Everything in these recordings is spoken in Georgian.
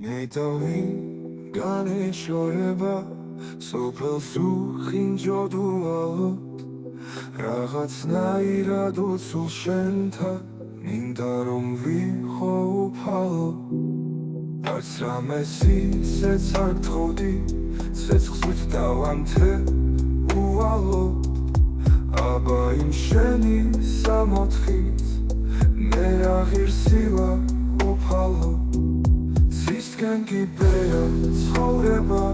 ნეიტავინ განეშორება სოფელს უხინჯოდ უვალოთ რაღაცნაირად უცულ შენთან მინდა რომ ვიყო უფალო არც რამეს ისეც არ გთხოვდი ცეცხლით დავამთე უვალო აბა იმ შენი სამოთხით მე რა ღირსი ვარ უფალო ცისკენ გიბეა ცხოვრება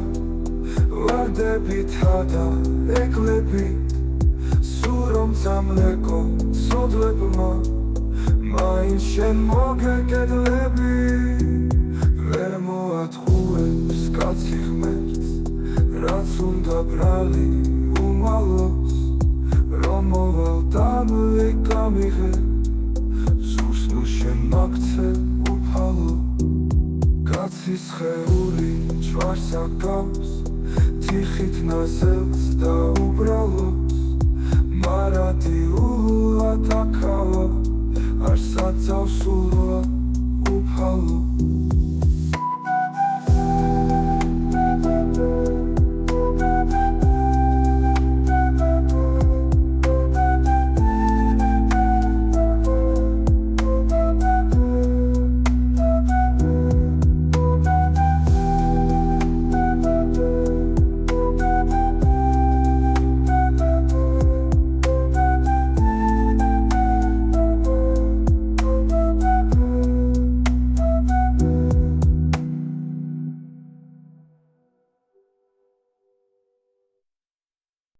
ვარდებითა და ეკლებით სულ რომ წამლეკო ცოდლებმა მაინც შენ მოგეკედლები ვერ მოათხოვებს კაცი ღმერთს რაც უნდა ბრალი უმალოს რომ მოვალ დამლი გამიღე ზურს ნუ შენ მაგცე უფალო კაცის ხეული ჯვარს აკავს თიხით ნაზელს და უბრალოს მარადიულად აკავა არ საწავსულვა უფალო